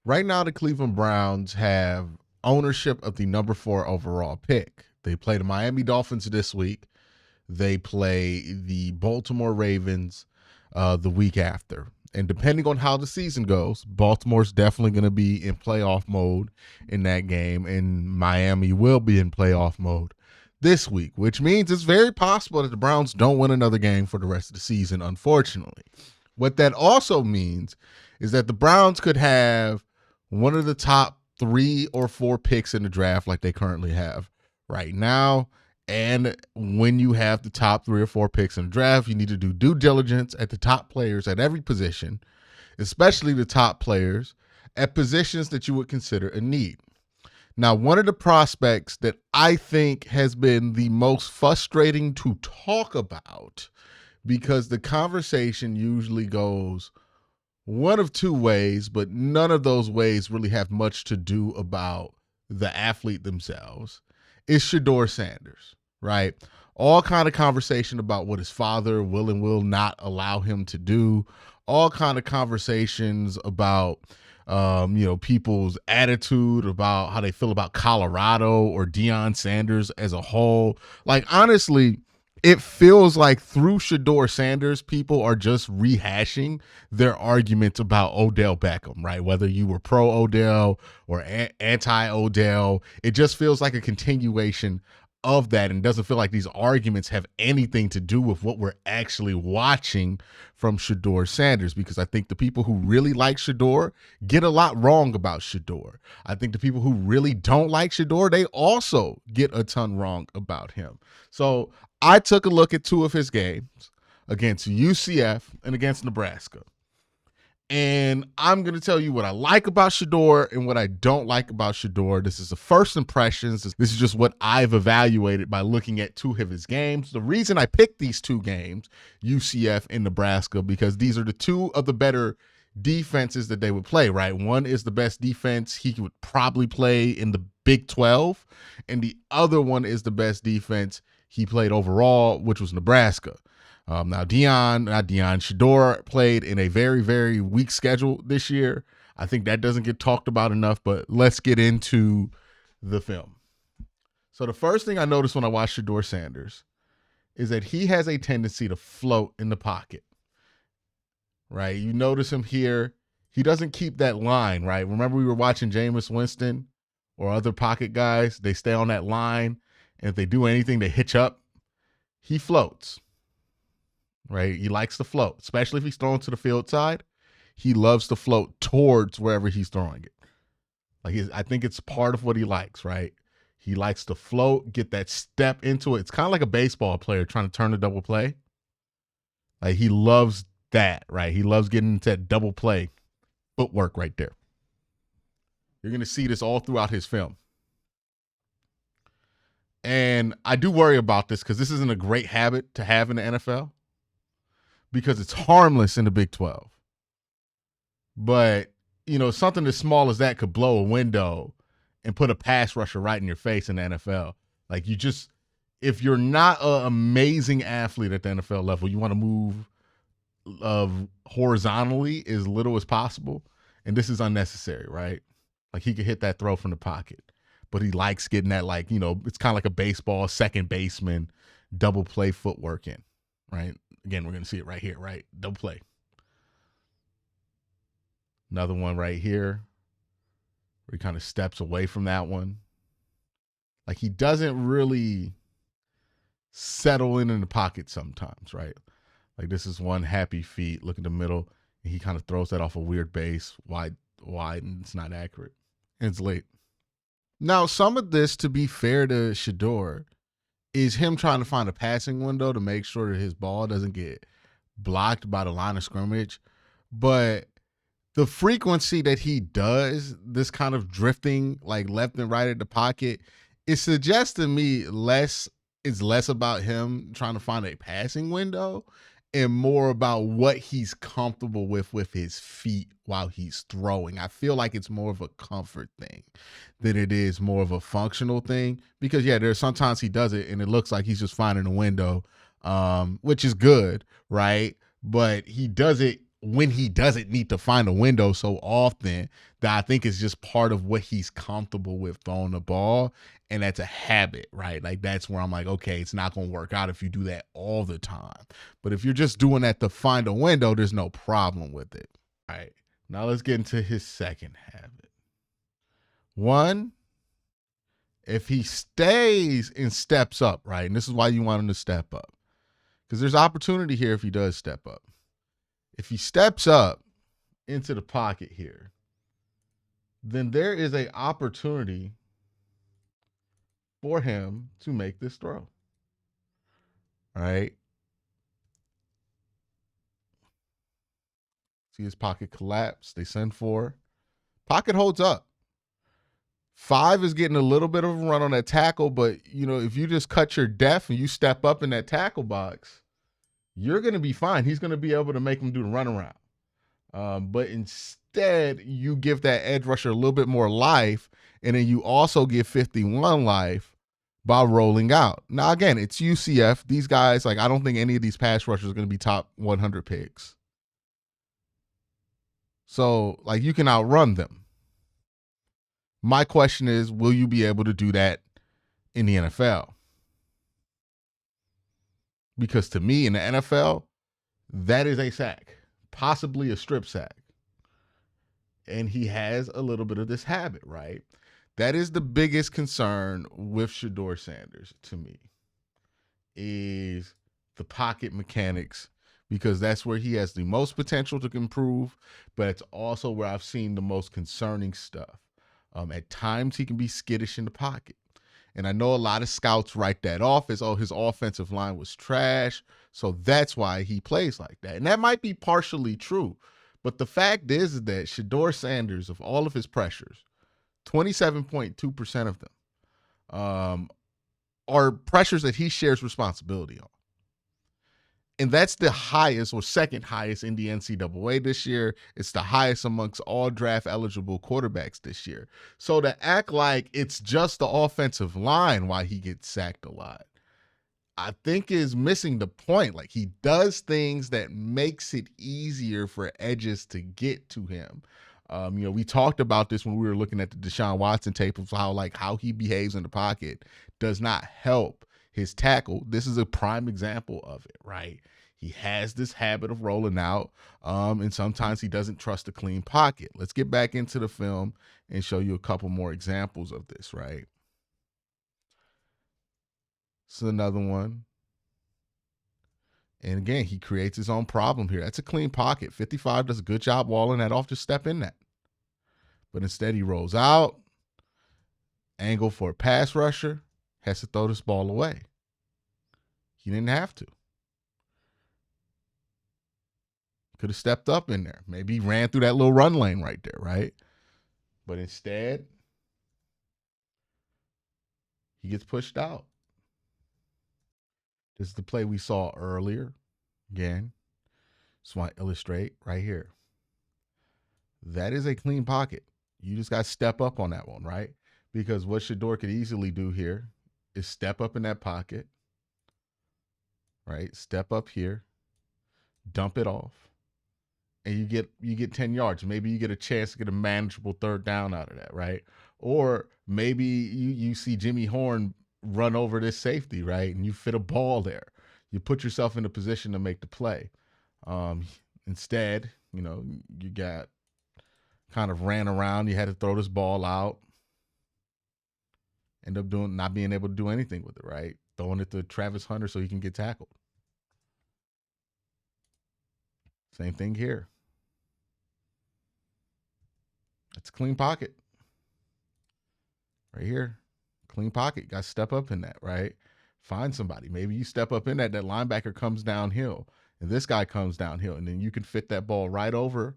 Right now, the Cleveland Browns have ownership of the number 4 overall pick. They play the Miami Dolphins this week. They play the Baltimore Ravens the week after. And depending on how the season goes, Baltimore's definitely going to be in playoff mode in that game, and Miami will be in playoff mode this week, which means it's very possible that the Browns don't win another game for the rest of the season, unfortunately. What that also means is that the Browns could have one of the top 3 or 4 picks in the draft like they currently have right now. And when you have the top 3 or 4 picks in the draft, you need to do due diligence at the top players at every position, especially the top players at positions that you would consider a need. Now, one of the prospects that I think has been the most frustrating to talk about, because the conversation usually goes one of 2 ways, but none of those ways really have much to do about the athlete themselves, is Sheduer Sanders, right? All kind of conversation about what his father will and will not allow him to do. All kind of conversations about people's attitude about how they feel about Colorado or Deion Sanders as a whole. Like, honestly, it feels like through Sheduer Sanders, people are just rehashing their arguments about Odell Beckham, right? Whether you were pro Odell or anti Odell, it just feels like a continuation of that, and doesn't feel like these arguments have anything to do with what we're actually watching from Sheduer Sanders, because I think the people who really like Sheduer get a lot wrong about Sheduer. I think the people who really don't like Sheduer, they also get a ton wrong about him. So I took a look at 2 of his games against UCF and against Nebraska. And I'm going to tell you what I like about Sheduer and what I don't like about Sheduer. This is the first impressions. This is just what I've evaluated by looking at 2 of his games. The reason I picked these 2 games, UCF and Nebraska, because these are the 2 of the better defenses that they would play, right? One is the best defense he would probably play in the Big 12, and the other one is the best defense he played overall, which was Nebraska. Now, Sheduer played in a very, very weak schedule this year. I think that doesn't get talked about enough, but let's get into the film. So the first thing I noticed when I watched Sheduer Sanders is that he has a tendency to float in the pocket, right? You notice him here. He doesn't keep that line, right? Remember we were watching Jameis Winston or other pocket guys. They stay on that line, and if they do anything, they hitch up. He floats. Right? He likes to float, especially if he's throwing to the field side. He loves to float towards wherever he's throwing it. I think it's part of what he likes, right? He likes to float, get that step into it. It's kind of like a baseball player trying to turn a double play. Like, he loves that, right? He loves getting into that double play footwork right there. You're going to see this all throughout his film. And I do worry about this because this isn't a great habit to have in the NFL, because it's harmless in the Big 12. But, something as small as that could blow a window and put a pass rusher right in your face in the NFL. Like, if you're not an amazing athlete at the NFL level, you want to move horizontally as little as possible. And this is unnecessary, right? Like, he could hit that throw from the pocket, but he likes getting that, it's kind of like a baseball second baseman double play footwork in, right? Again, we're going to see it right here, right? Double play. Another one right here where he kind of steps away from that one. Like, he doesn't really settle in the pocket sometimes, right? Like, this is one happy feet. Look at the middle. And he kind of throws that off a weird base, wide, and it's not accurate. And it's late. Now, some of this, to be fair to Sheduer, is him trying to find a passing window to make sure that his ball doesn't get blocked by the line of scrimmage. But the frequency that he does this kind of drifting, like left and right at the pocket, it suggests to me it's less about him trying to find a passing window and more about what he's comfortable with his feet while he's throwing. I feel like it's more of a comfort thing than it is more of a functional thing, because there's sometimes he does it and it looks like he's just finding a window, which is good, right? But he does it when he doesn't need to find a window so often, that I think is just part of what he's comfortable with throwing the ball. And that's a habit, right? Like that's where I'm like, okay, it's not going to work out if you do that all the time. But if you're just doing that to find a window, there's no problem with it. All right. Now let's get into his second habit. One, if he stays and steps up, right? And this is why you want him to step up. Because there's opportunity here if he does step up. If he steps up into the pocket here, then there is an opportunity for him to make this throw. All right. See his pocket collapse. They send 4. Pocket holds up. 5 is getting a little bit of a run on that tackle, but if you just cut your depth and you step up in that tackle box, you're going to be fine. He's going to be able to make him do the runaround. But instead, you give that edge rusher a little bit more life, and then you also give 51 life by rolling out. Now, again, it's UCF. These guys, I don't think any of these pass rushers are going to be top 100 picks. So, you can outrun them. My question is, will you be able to do that in the NFL? Because to me, in the NFL, that is a sack, possibly a strip sack. And he has a little bit of this habit, right? That is the biggest concern with Sheduer Sanders to me, is the pocket mechanics, because that's where he has the most potential to improve, but it's also where I've seen the most concerning stuff. At times, he can be skittish in the pocket. And I know a lot of scouts write that off as, his offensive line was trash, so that's why he plays like that. And that might be partially true. But the fact is that Sheduer Sanders, of all of his pressures, 27.2% of them are pressures that he shares responsibility on. And that's the highest or second highest in the NCAA this year. It's the highest amongst all draft eligible quarterbacks this year. So to act like it's just the offensive line why he gets sacked a lot, I think is missing the point. He does things that makes it easier for edges to get to him. We talked about this when we were looking at the Deshaun Watson tape of how he behaves in the pocket does not help his tackle. This is a prime example of it, right? He has this habit of rolling out, and sometimes he doesn't trust a clean pocket. Let's get back into the film and show you a couple more examples of this, right? This is another one. And again, he creates his own problem here. That's a clean pocket. 55 does a good job walling that off. Just step in that. But instead, he rolls out, angle for a pass rusher, has to throw this ball away. He didn't have to. Could have stepped up in there. Maybe he ran through that little run lane right there, right? But instead, he gets pushed out. This is the play we saw earlier. Again, just want to illustrate right here. That is a clean pocket. You just got to step up on that one, right? Because what Sheduer could easily do here is step up in that pocket, right? Step up here, dump it off, and you get 10 yards. Maybe you get a chance to get a manageable third down out of that, right? Or maybe you see Jimmy Horn run over this safety, right? And you fit a ball there. You put yourself in a position to make the play. Instead, you got kind of ran around. You had to throw this ball out. End up not being able to do anything with it, right? Throwing it to Travis Hunter so he can get tackled. Same thing here. It's a clean pocket. Right here. Clean pocket. Got to step up in that, right? Find somebody. Maybe you step up in that linebacker comes downhill, and this guy comes downhill, and then you can fit that ball right over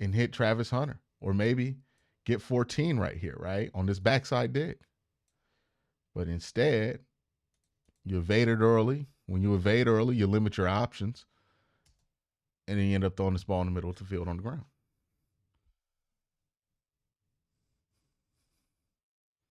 and hit Travis Hunter. Or maybe get 14 right here, right? On this backside dig. But instead, you evaded early. When you evade early, you limit your options. And then you end up throwing this ball in the middle of the field on the ground.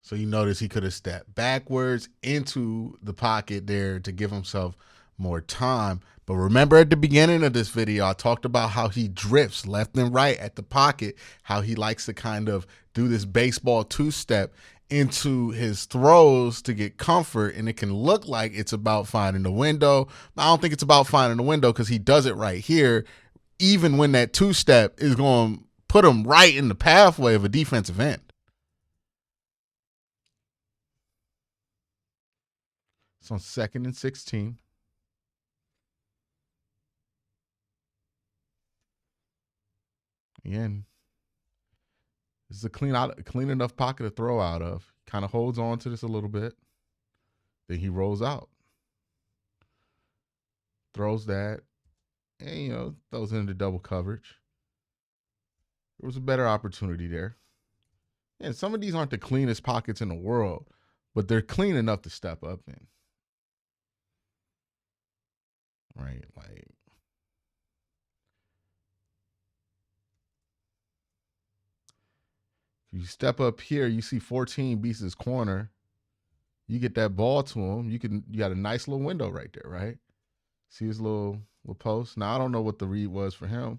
So you notice he could have stepped backwards into the pocket there to give himself more time. But remember at the beginning of this video, I talked about how he drifts left and right at the pocket, how he likes to kind of do this baseball two-step into his throws to get comfort, and it can look like it's about finding the window. But I don't think it's about finding the window because he does it right here, even when that two-step is going to put him right in the pathway of a defensive end. It's on 2nd and 16. Again, this is a clean enough pocket to throw out of. Kind of holds on to this a little bit. Then he rolls out. Throws that. And, throws it into double coverage. There was a better opportunity there. And some of these aren't the cleanest pockets in the world, but they're clean enough to step up in. Right? Like, if you step up here, you see 14 beats his corner. You get that ball to him. You got a nice little window right there, right? See his little post. Now I don't know what the read was for him.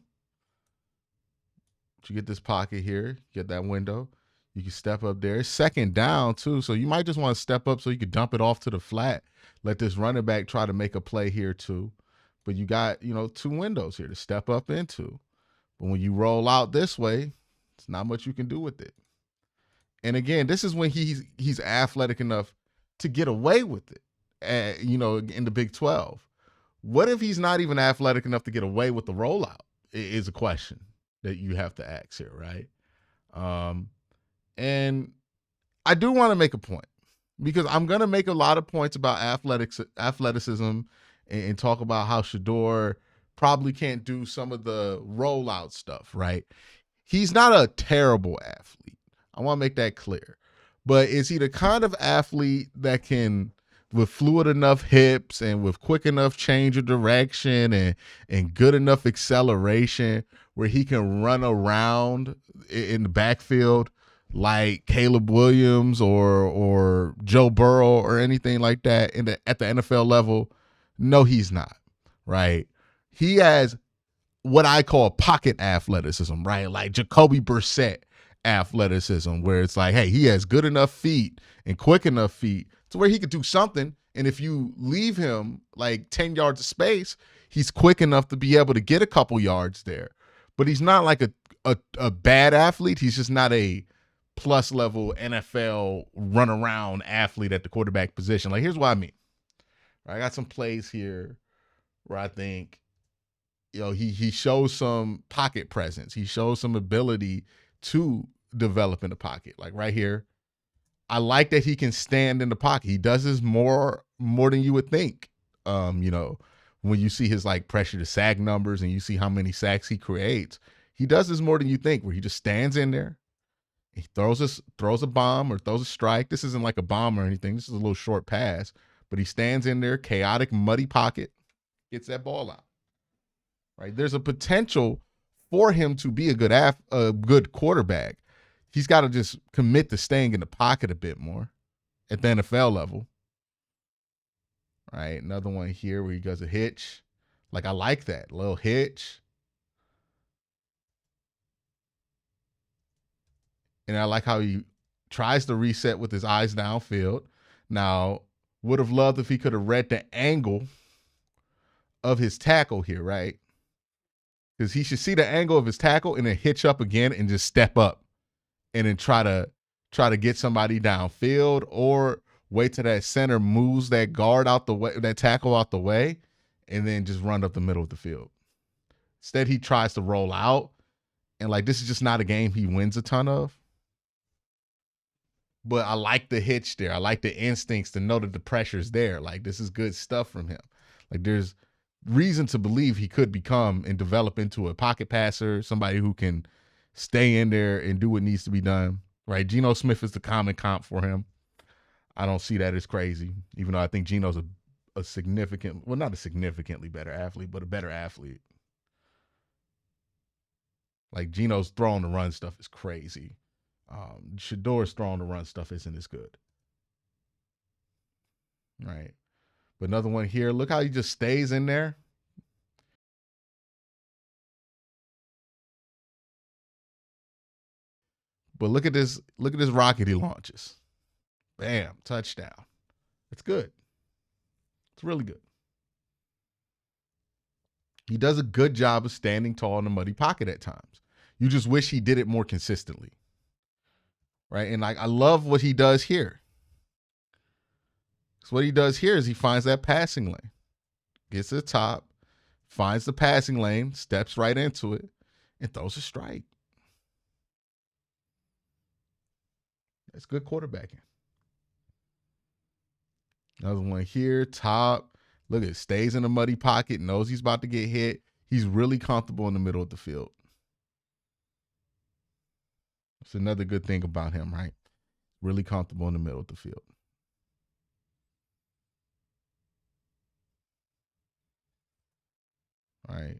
But you get this pocket here, get that window. You can step up there. It's 2nd down too, so you might just want to step up so you can dump it off to the flat. Let this running back try to make a play here too. But you got 2 windows here to step up into. But when you roll out this way, it's not much you can do with it. And again, this is when he's athletic enough to get away with it. In the Big 12. What if he's not even athletic enough to get away with the rollout? Is a question that you have to ask here, right? And I do want to make a point because I'm going to make a lot of points about athleticism and talk about how Sheduer probably can't do some of the rollout stuff, right? He's not a terrible athlete. I want to make that clear. But is he the kind of athlete that can, with fluid enough hips and with quick enough change of direction and good enough acceleration where he can run around in the backfield like Caleb Williams or Joe Burrow or anything like that at the NFL level? No, he's not, right? He has what I call pocket athleticism, right? Like Jacoby Brissett athleticism, where it's like, hey, he has good enough feet and quick enough feet to where he could do something. And if you leave him like 10 yards of space, he's quick enough to be able to get a couple yards there. But he's not like a bad athlete. He's just not a plus level NFL run around athlete at the quarterback position. Like, here's what I mean. I got some plays here where I think, he shows some pocket presence. He shows some ability to develop in the pocket. Like right here, I like that he can stand in the pocket. He does this more than you would think. When you see his like pressure to sack numbers and you see how many sacks he creates, he does this more than you think, where he just stands in there. He throws a bomb or throws a strike. This isn't like a bomb or anything. This is a little short pass, but he stands in there, chaotic, muddy pocket, gets that ball out. Right? There's a potential for him to be a good quarterback. He's got to just commit to staying in the pocket a bit more at the NFL level. Right? Another one here where he does a hitch. Like, I like that. A little hitch. And I like how he tries to reset with his eyes downfield. Now, would have loved if he could have read the angle of his tackle here, right? Because he should see the angle of his tackle and then hitch up again and just step up and then try to get somebody downfield, or wait till that center moves that guard out the way, that tackle out the way, and then just run up the middle of the field. Instead, he tries to roll out, and like, this is just not a game he wins a ton of. But I like the hitch there. I like the instincts to know that the pressure's there. Like, this is good stuff from him. Like, there's reason to believe he could become and develop into a pocket passer, somebody who can stay in there and do what needs to be done. Right? Geno Smith is the common comp for him. I don't see that as crazy, even though I think Geno's a significant, well, not a significantly better athlete, but a better athlete. Like, Geno's throwing the run stuff is crazy. Sheduer's throwing the run stuff isn't as good. Right? But another one here. Look how he just stays in there. But look at this. Look at this rocket he launches. Bam, touchdown. It's good. It's really good. He does a good job of standing tall in the muddy pocket at times. You just wish he did it more consistently. Right? And I love what he does here. So what he does here is he finds that passing lane. Gets to the top, finds the passing lane, steps right into it, and throws a strike. That's good quarterbacking. Another one here, top. Look, it stays in a muddy pocket, knows he's about to get hit. He's really comfortable in the middle of the field. That's another good thing about him, right? Really comfortable in the middle of the field. All right.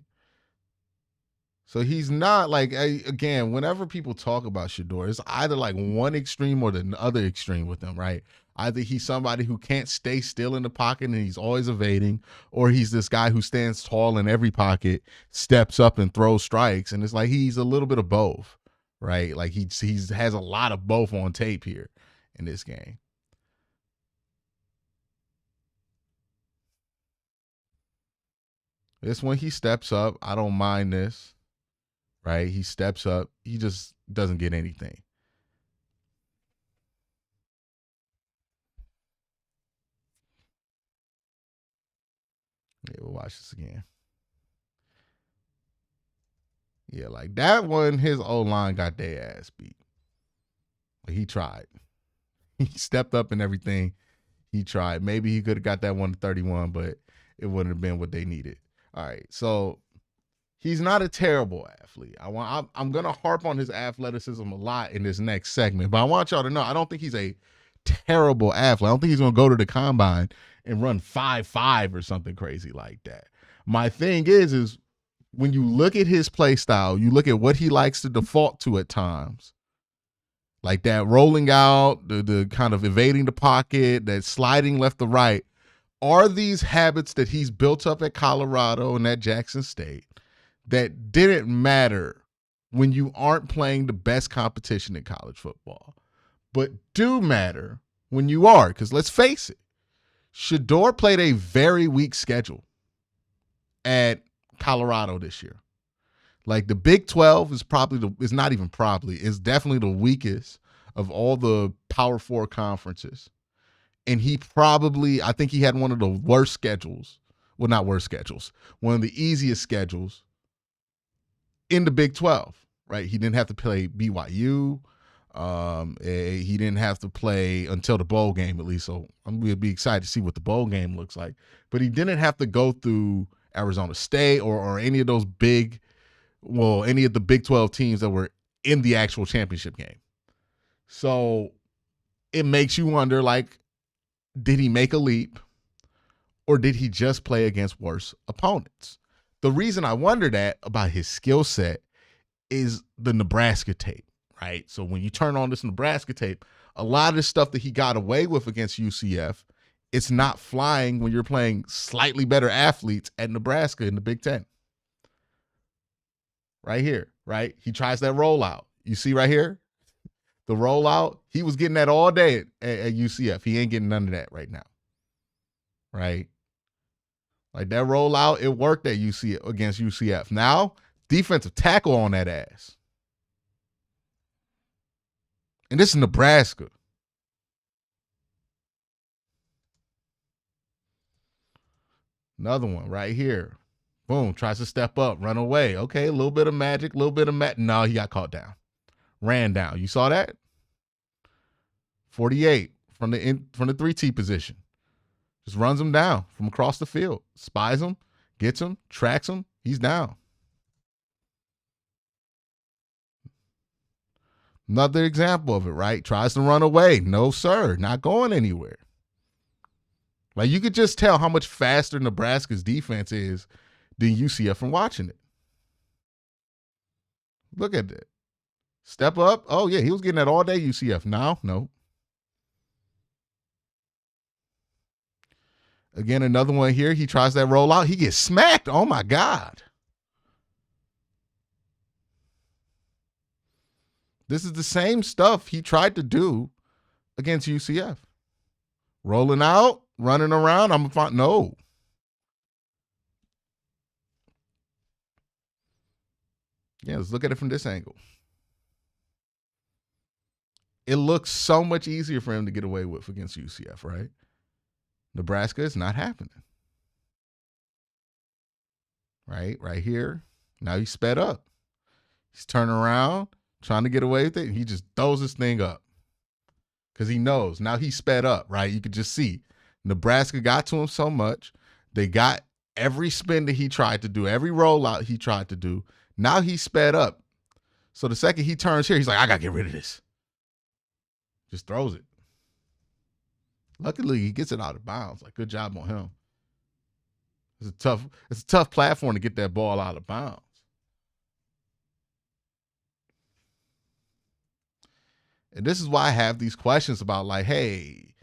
So he's not like, again, whenever people talk about Sheduer, it's either like one extreme or the other extreme with him, right? Either he's somebody who can't stay still in the pocket and he's always evading, or he's this guy who stands tall in every pocket, steps up and throws strikes. And it's like he's a little bit of both, right? Like he has a lot of both on tape here in this game. This one, he steps up. I don't mind this. Right? He steps up. He just doesn't get anything. Yeah, we'll watch this again. Yeah, like that one, his O-line got their ass beat. He tried. He stepped up and everything. He tried. Maybe he could have got that one to 31, but it wouldn't have been what they needed. All right, so he's not a terrible athlete. I'm gonna harp on his athleticism a lot in this next segment, but I want y'all to know I don't think he's a terrible athlete. I don't think he's gonna go to the combine and run 5.5 or something crazy like that. My thing is when you look at his play style, you look at what he likes to default to at times, like that rolling out, the kind of evading the pocket, that sliding left to right. Are these habits that he's built up at Colorado and at Jackson State that didn't matter when you aren't playing the best competition in college football, but do matter when you are? Because let's face it, Sheduer played a very weak schedule at Colorado this year. Like the Big 12 is definitely the weakest of all the Power 4 conferences. And I think he had one of the worst schedules. Well, not worst schedules. One of the easiest schedules in the Big 12, right? He didn't have to play BYU. He didn't have to play until the bowl game, at least. So I'm going to be excited to see what the bowl game looks like. But he didn't have to go through Arizona State or any of those any of the Big 12 teams that were in the actual championship game. So it makes you wonder, like, did he make a leap or did he just play against worse opponents? The reason I wonder that about his skill set is the Nebraska tape, right? So when you turn on this Nebraska tape, a lot of the stuff that he got away with against UCF, it's not flying when you're playing slightly better athletes at Nebraska in the Big Ten. Right here, right? He tries that rollout. You see right here? The rollout, he was getting that all day at UCF. He ain't getting none of that right now. Right? Like that rollout, it worked at UCF against UCF. Now, defensive tackle on that ass. And this is Nebraska. Another one right here. Boom, tries to step up, run away. Okay, a little bit of magic, No, he got caught down. Ran down. You saw that? 48 from the 3T position. Just runs him down from across the field. Spies him, gets him, tracks him. He's down. Another example of it, right? Tries to run away. No, sir. Not going anywhere. Like, you could just tell how much faster Nebraska's defense is than UCF from watching it. Look at that. Step up. Oh, yeah, he was getting that all day, UCF. No. Again, another one here. He tries that rollout. He gets smacked. Oh, my God. This is the same stuff he tried to do against UCF. Rolling out, running around. I'm fine. No. Yeah, let's look at it from this angle. It looks so much easier for him to get away with against UCF, right? Nebraska is not happening. Right here. Now he's sped up. He's turning around, trying to get away with it, and he just throws this thing up. Because he knows. Now he's sped up, right? You could just see. Nebraska got to him so much. They got every spin that he tried to do, every rollout he tried to do. Now he's sped up. So the second he turns here, he's like, I got to get rid of this. Just throws it. Luckily, he gets it out of bounds. Like, good job on him. It's a tough platform to get that ball out of bounds. And this is why I have these questions about, like, hey,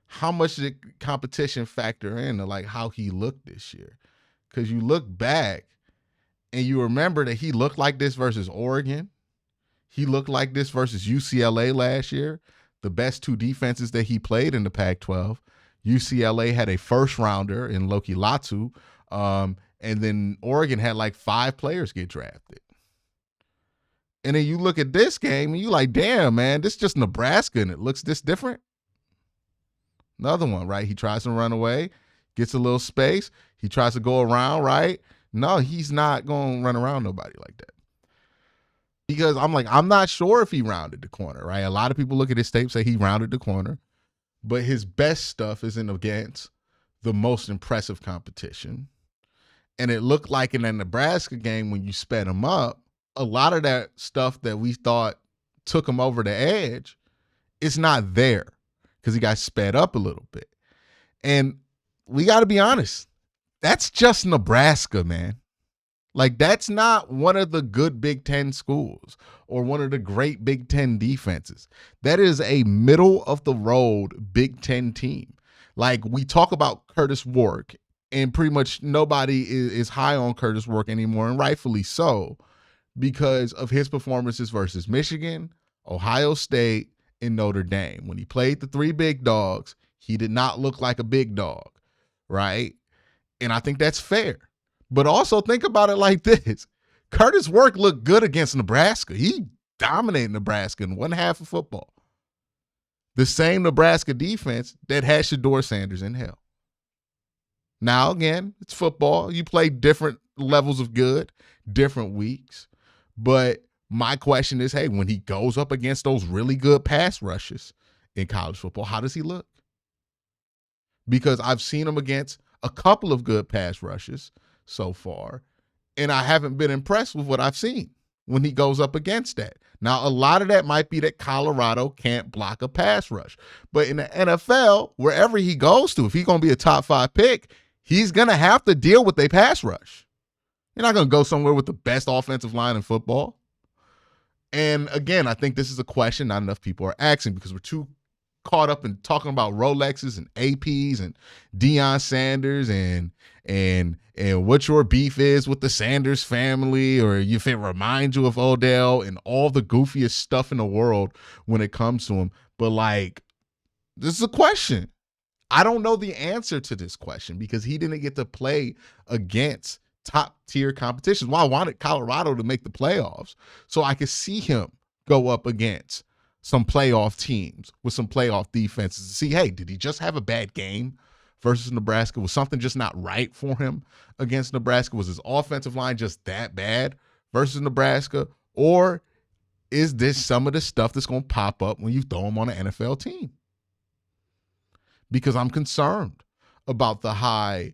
how much did competition factor into, like, how he looked this year? Because you look back and you remember that he looked like this versus Oregon. He looked like this versus UCLA last year, the best two defenses that he played in the Pac-12. UCLA had a first-rounder in Loki Latu, and then Oregon had like 5 players get drafted. And then you look at this game and you like, damn, man, this is just Nebraska and it looks this different. Another one, right? He tries to run away, gets a little space. He tries to go around, right? No, he's not going to run around nobody like that. Because I'm not sure if he rounded the corner, right? A lot of people look at his tape, say he rounded the corner, but his best stuff isn't against the most impressive competition. And it looked like in that Nebraska game when you sped him up, a lot of that stuff that we thought took him over the edge, it's not there because he got sped up a little bit. And we got to be honest, that's just Nebraska, man. Like, that's not one of the good Big Ten schools or one of the great Big Ten defenses. That is a middle-of-the-road Big Ten team. Like, we talk about Curtis Warwick, and pretty much nobody is high on Curtis Warwick anymore, and rightfully so, because of his performances versus Michigan, Ohio State, and Notre Dame. When he played the 3 big dogs, he did not look like a big dog, right? And I think that's fair. But also think about it like this. Curtis Warwick looked good against Nebraska. He dominated Nebraska in one half of football. The same Nebraska defense that had Sheduer Sanders in hell. Now, again, it's football. You play different levels of good, different weeks. But my question is, hey, when he goes up against those really good pass rushes in college football, how does he look? Because I've seen him against a couple of good pass rushes so far, and I haven't been impressed with what I've seen when he goes up against that. Now, a lot of that might be that Colorado can't block a pass rush. But in the NFL, wherever he goes to, if he's going to be a top 5 pick, he's going to have to deal with a pass rush. You're not going to go somewhere with the best offensive line in football. And again, I think this is a question not enough people are asking because we're too caught up in talking about Rolexes and APs and Deion Sanders and what your beef is with the Sanders family, or if it reminds you of Odell and all the goofiest stuff in the world when it comes to him. But like, this is a question. I don't know the answer to this question because he didn't get to play against top tier competitions. Well, I wanted Colorado to make the playoffs so I could see him go up against some playoff teams with some playoff defenses to see, hey, did he just have a bad game versus Nebraska? Was something just not right for him against Nebraska? Was his offensive line just that bad versus Nebraska? Or is this some of the stuff that's going to pop up when you throw him on an NFL team? Because I'm concerned about the high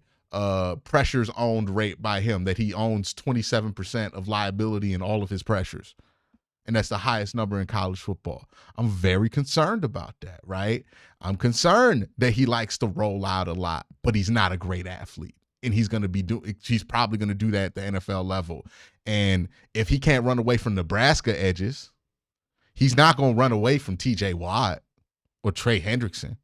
pressures owned rate by him, that he owns 27% of liability in all of his pressures. And that's the highest number in college football. I'm very concerned about that, right? I'm concerned that he likes to roll out a lot, but he's not a great athlete. And he's probably going to do that at the NFL level. And if he can't run away from Nebraska edges, he's not going to run away from TJ Watt or Trey Hendrickson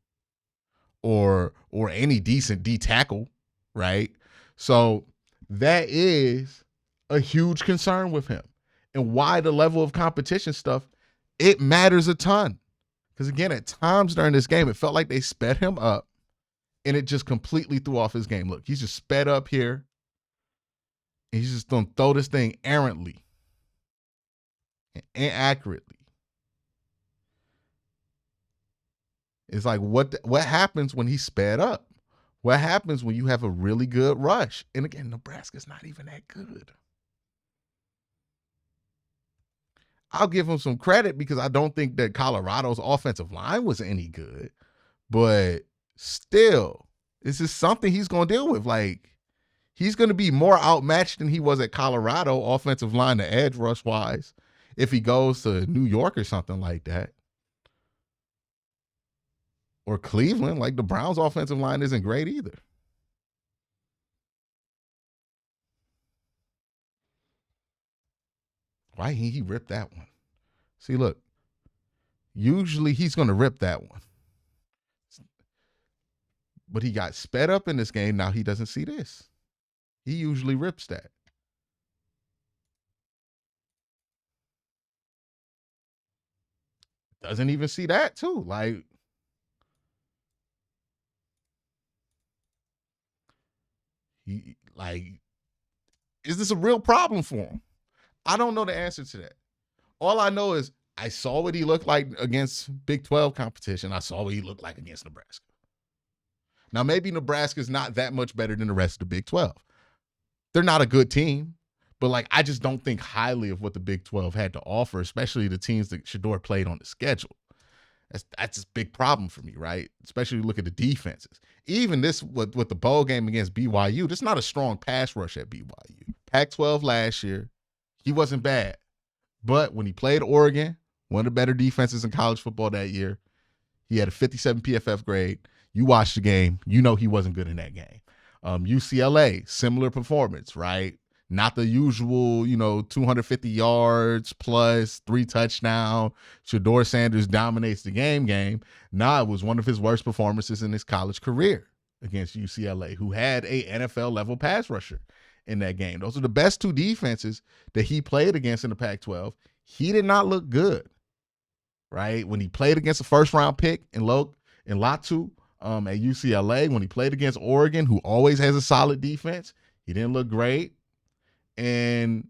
or any decent D tackle, right? So that is a huge concern with him. And why the level of competition stuff, it matters a ton. Because again, at times during this game, it felt like they sped him up and it just completely threw off his game. Look, he's just sped up here. And he's just going to throw this thing errantly and inaccurately. It's like, what happens when he's sped up? What happens when you have a really good rush? And again, Nebraska's not even that good. I'll give him some credit because I don't think that Colorado's offensive line was any good. But still, this is something he's going to deal with. Like, he's going to be more outmatched than he was at Colorado, offensive line to edge rush wise, if he goes to New York or something like that. Or Cleveland, like the Browns' offensive line isn't great either. Why he ripped that one? See, look, usually he's going to rip that one. But he got sped up in this game. Now he doesn't see this. He usually rips that. Doesn't even see that too. Like, is this a real problem for him? I don't know the answer to that. All I know is I saw what he looked like against Big 12 competition. I saw what he looked like against Nebraska. Now, maybe Nebraska's not that much better than the rest of the Big 12. They're not a good team, but like I just don't think highly of what the Big 12 had to offer, especially the teams that Sheduer played on the schedule. That's a big problem for me, right? Especially look at the defenses. Even this with the bowl game against BYU, this is not a strong pass rush at BYU. Pac-12 last year, he wasn't bad. But when he played Oregon, one of the better defenses in college football that year, he had a 57 PFF grade. You watched the game, you know he wasn't good in that game. UCLA, similar performance, right? Not the usual, 250 yards plus 3 touchdowns. Shedeur Sanders dominates the game. Nah, it was one of his worst performances in his college career against UCLA, who had a NFL level pass rusher in that game. Those are the best 2 defenses that he played against in the Pac-12. He did not look good, right? When he played against a first-round pick in Latu at UCLA, when he played against Oregon, who always has a solid defense, he didn't look great. And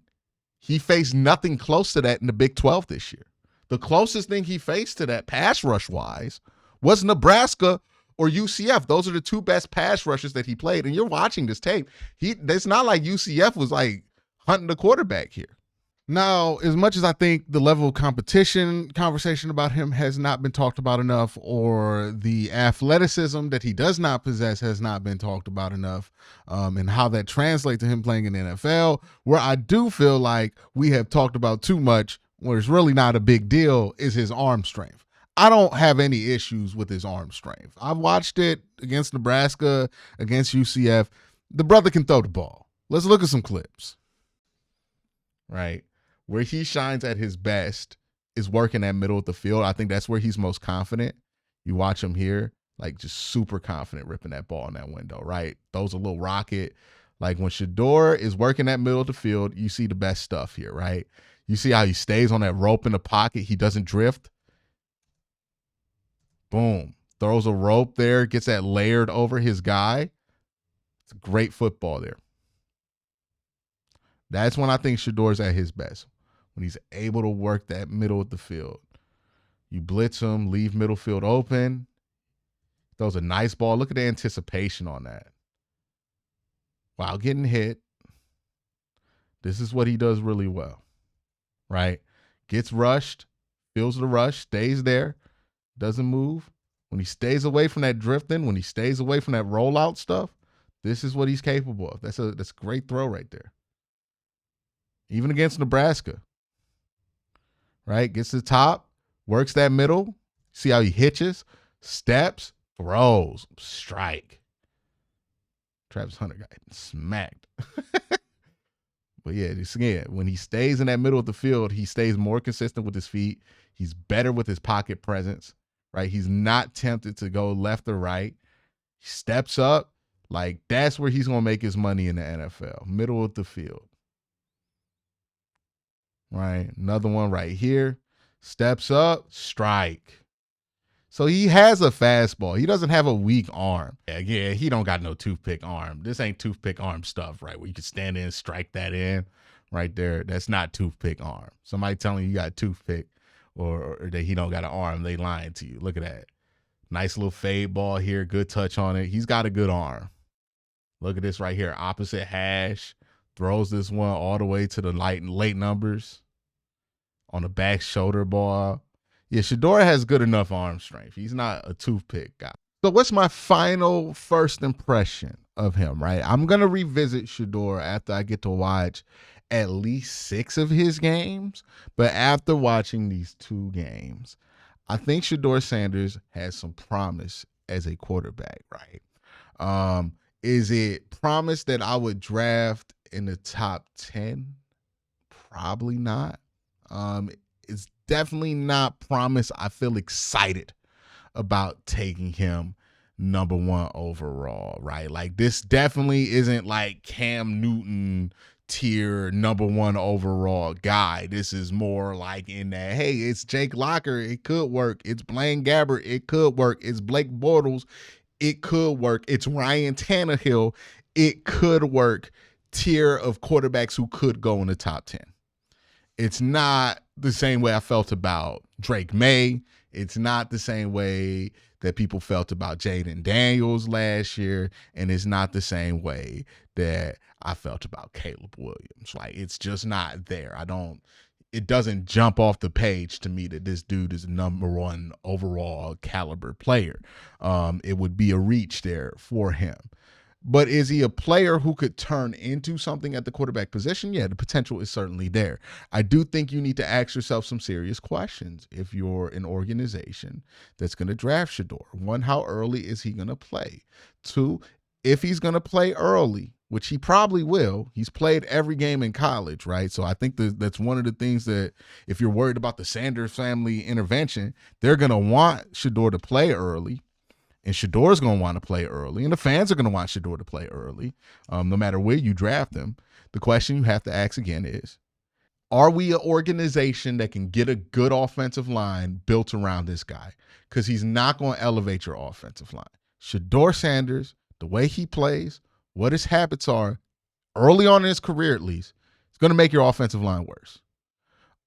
he faced nothing close to that in the Big 12 this year. The closest thing he faced to that pass rush-wise was Nebraska or UCF. Those are the 2 best pass rushers that he played. And you're watching this tape. It's not like UCF was like hunting the quarterback here. Now, as much as I think the level of competition conversation about him has not been talked about enough, or the athleticism that he does not possess has not been talked about enough, and how that translates to him playing in the NFL, where I do feel like we have talked about too much, where it's really not a big deal, is his arm strength. I don't have any issues with his arm strength. I've watched it against Nebraska, against UCF. The brother can throw the ball. Let's look at some clips. Right? Where he shines at his best is working that middle of the field. I think that's where he's most confident. You watch him here, like just super confident ripping that ball in that window, right? Throws a little rocket. Like when Sheduer is working that middle of the field, you see the best stuff here, right? You see how he stays on that rope in the pocket. He doesn't drift. Boom. Throws a rope there, gets that layered over his guy. It's a great football there. That's when I think Sheduer's at his best, when he's able to work that middle of the field. You blitz him, leave middle field open. Throws a nice ball. Look at the anticipation on that. While getting hit. This is what he does really well, right? Gets rushed, feels the rush, stays there, doesn't move. When he stays away from that drifting, when he stays away from that rollout stuff, this is what he's capable of. That's a great throw right there. Even against Nebraska, right? Gets to the top, works that middle. See how he hitches, steps, throws, strike. Travis Hunter got smacked. But yeah, just again, when he stays in that middle of the field, he stays more consistent with his feet. He's better with his pocket presence, right? He's not tempted to go left or right, He steps up. Like, that's where he's going to make his money in the NFL. Middle of the field. Right? Another one right here. Steps up, strike. So he has a fastball. He doesn't have a weak arm. Yeah, he don't got no toothpick arm. This ain't toothpick arm stuff, right? Where you can stand in and strike that in right there. That's not toothpick arm. Somebody telling you got toothpick or that he don't got an arm, they lying to you. Look at that. Nice little fade ball here. Good touch on it. He's got a good arm. Look at this right here. Opposite hash. Throws this one all the way to the late numbers on the back shoulder ball. Yeah, Sheduer has good enough arm strength. He's not a toothpick guy. So what's my final first impression of him, right? I'm going to revisit Sheduer after I get to watch at least 6 of his games. But after watching these 2 games, I think Sheduer Sanders has some promise as a quarterback, right? Is it promise that I would draft in the top 10? Probably not. It's definitely not promise I feel excited about taking him number 1 overall, right? Like, this definitely isn't like Cam Newton tier number 1 overall guy. This is more like in that, hey, it's Jake Locker, it could work. It's Blaine Gabbert, it could work. It's Blake Bortles, it could work. It's Ryan Tannehill, it could work. Tier of quarterbacks who could go in the top 10. It's not the same way I felt about Drake May. It's not the same way that people felt about Jaden Daniels last year. And it's not the same way that I felt about Caleb Williams. Like, it's just not there. It doesn't jump off the page to me that this dude is a number 1 overall caliber player. It would be a reach there for him. But is he a player who could turn into something at the quarterback position? Yeah, the potential is certainly there. I do think you need to ask yourself some serious questions if you're an organization that's going to draft Sheduer. 1, how early is he going to play? 2, if he's going to play early, which he probably will, he's played every game in college, right? So I think that's one of the things that, if you're worried about the Sanders family intervention, they're going to want Sheduer to play early. And Sheduer's going to want to play early, and the fans are going to want Sheduer to play early, no matter where you draft him. The question you have to ask again is, are we an organization that can get a good offensive line built around this guy? Because he's not going to elevate your offensive line. Sheduer Sanders, the way he plays, what his habits are, early on in his career at least, it's going to make your offensive line worse.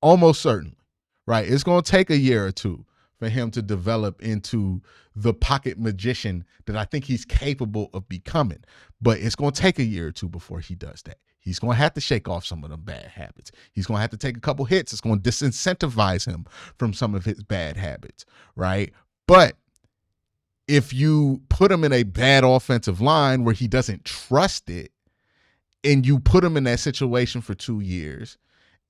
Almost certainly, right? It's going to take a year or 2 for him to develop into the pocket magician that I think he's capable of becoming. But it's going to take a year or 2 before he does that. He's going to have to shake off some of them bad habits. He's going to have to take a couple hits. It's going to disincentivize him from some of his bad habits, right? But if you put him in a bad offensive line where he doesn't trust it, and you put him in that situation for 2 years,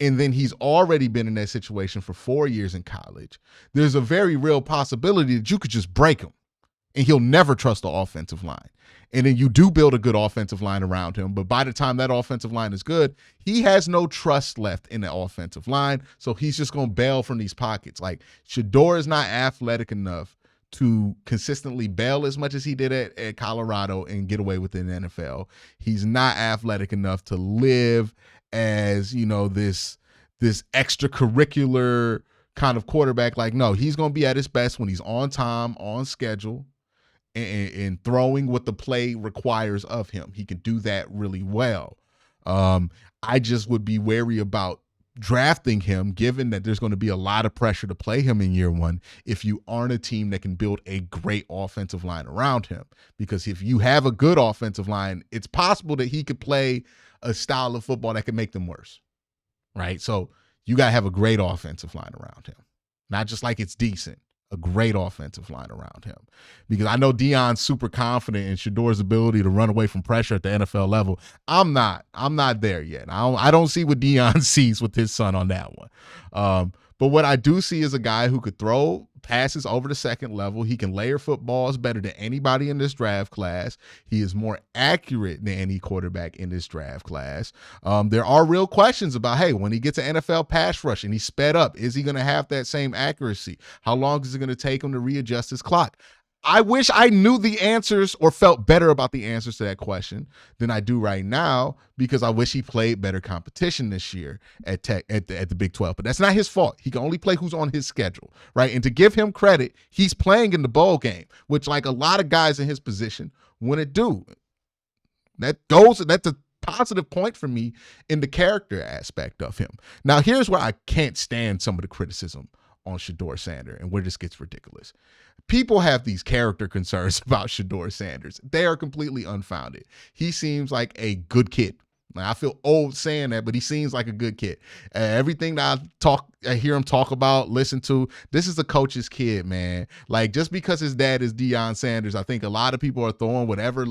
and then he's already been in that situation for 4 years in college, there's a very real possibility that you could just break him and he'll never trust the offensive line. And then you do build a good offensive line around him, but by the time that offensive line is good, he has no trust left in the offensive line, so he's just going to bail from these pockets. Like, Sheduer is not athletic enough to consistently bail as much as he did at Colorado and get away with it in the NFL. He's not athletic enough to live as, this extracurricular kind of quarterback. Like, no, he's going to be at his best when he's on time, on schedule, and throwing what the play requires of him. He can do that really well. I just would be wary about drafting him, given that there's going to be a lot of pressure to play him in year 1 if you aren't a team that can build a great offensive line around him. Because if you have a good offensive line, it's possible that he could play a style of football that could make them worse, right? So you got to have a great offensive line around him. Not just like it's decent, a great offensive line around him. Because I know Deion's super confident in Sheduer's ability to run away from pressure at the NFL level. I'm not there yet. I don't see what Deion sees with his son on that one. But what I do see is a guy who could throw passes over the second level. He can layer footballs better than anybody in this draft class. He is more accurate than any quarterback in this draft class. There are real questions about, hey, when he gets an NFL pass rush and he's sped up, is he going to have that same accuracy? How long is it going to take him to readjust his clock? I wish I knew the answers or felt better about the answers to that question than I do right now, because I wish he played better competition this year at Tech at the Big 12. But that's not his fault. He can only play who's on his schedule, right? And to give him credit, he's playing in the bowl game, which like a lot of guys in his position wouldn't do. That's a positive point for me in the character aspect of him. Now, here's where I can't stand some of the criticism on Sheduer Sanders and where this gets ridiculous. People have these character concerns about Sheduer Sanders. They are completely unfounded. He seems like a good kid. Like, I feel old saying that, but he seems like a good kid. Everything that I hear him talk about, listen to, this is a coach's kid, man. Like, just because his dad is Deion Sanders, I think a lot of people are throwing whatever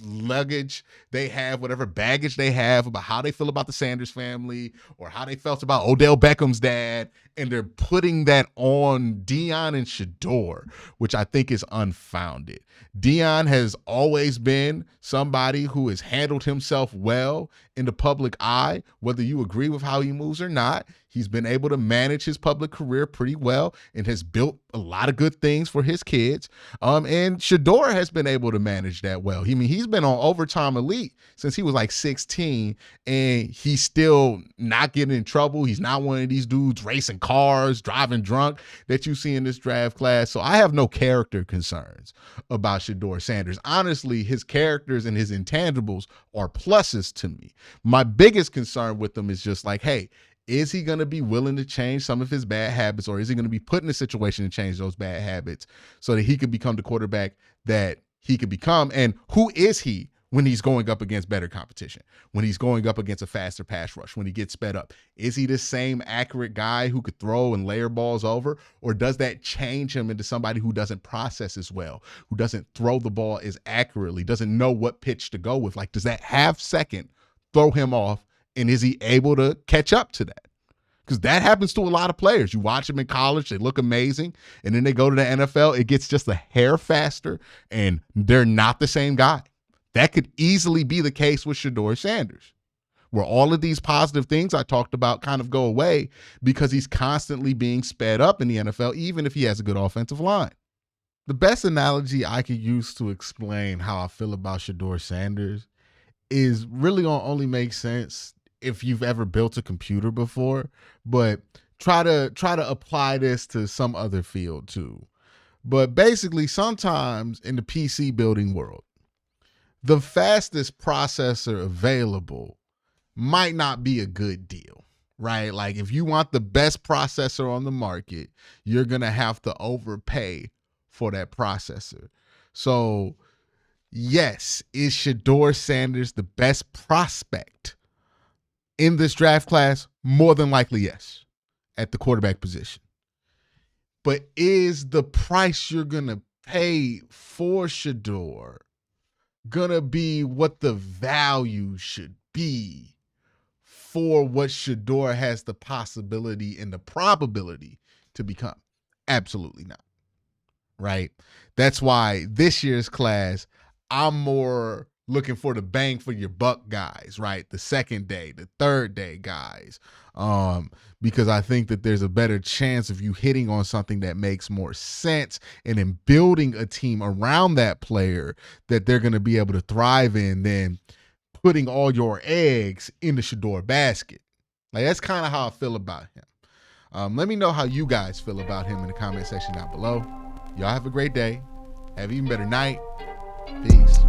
luggage they have, whatever baggage they have about how they feel about the Sanders family or how they felt about Odell Beckham's dad, and they're putting that on Deion and Sheduer, which I think is unfounded. Deion has always been somebody who has handled himself well in the public eye, whether you agree with how he moves or not. He's been able to manage his public career pretty well and has built a lot of good things for his kids. And Sheduer has been able to manage that well. I mean, he's been on Overtime Elite since he was like 16, and he's still not getting in trouble. He's not one of these dudes racing cars, driving drunk that you see in this draft class. So I have no character concerns about Sheduer Sanders. Honestly, his characters and his intangibles are pluses to me. My biggest concern with him is just like, hey, is he going to be willing to change some of his bad habits, or is he going to be put in a situation to change those bad habits so that he could become the quarterback that he could become? And who is he when he's going up against better competition, when he's going up against a faster pass rush, when he gets sped up? Is he the same accurate guy who could throw and layer balls over, or does that change him into somebody who doesn't process as well, who doesn't throw the ball as accurately, doesn't know what pitch to go with? Like, does that half second throw him off? And is he able to catch up to that? Because that happens to a lot of players. You watch them in college, they look amazing, and then they go to the NFL, it gets just a hair faster, and they're not the same guy. That could easily be the case with Sheduer Sanders, where all of these positive things I talked about kind of go away because he's constantly being sped up in the NFL, even if he has a good offensive line. The best analogy I could use to explain how I feel about Sheduer Sanders is really gonna only make sense if you've ever built a computer before, but try to apply this to some other field too. But basically, sometimes in the PC building world, the fastest processor available might not be a good deal, right? Like, if you want the best processor on the market, you're going to have to overpay for that processor. So, yes, is Sheduer Sanders the best prospect in this draft class? More than likely, yes, at the quarterback position. But is the price you're going to pay for Sheduer going to be what the value should be for what Sheduer has the possibility and the probability to become? Absolutely not, right? That's why this year's class, I'm more looking for the bang for your buck guys, right? The second day, the third day guys, because I think that there's a better chance of you hitting on something that makes more sense and in building a team around that player that they're going to be able to thrive in than putting all your eggs in the Sheduer basket. Like, that's kind of how I feel about him. Let me know how you guys feel about him in the comment section down below. Y'all have a great day. Have an even better night. Peace.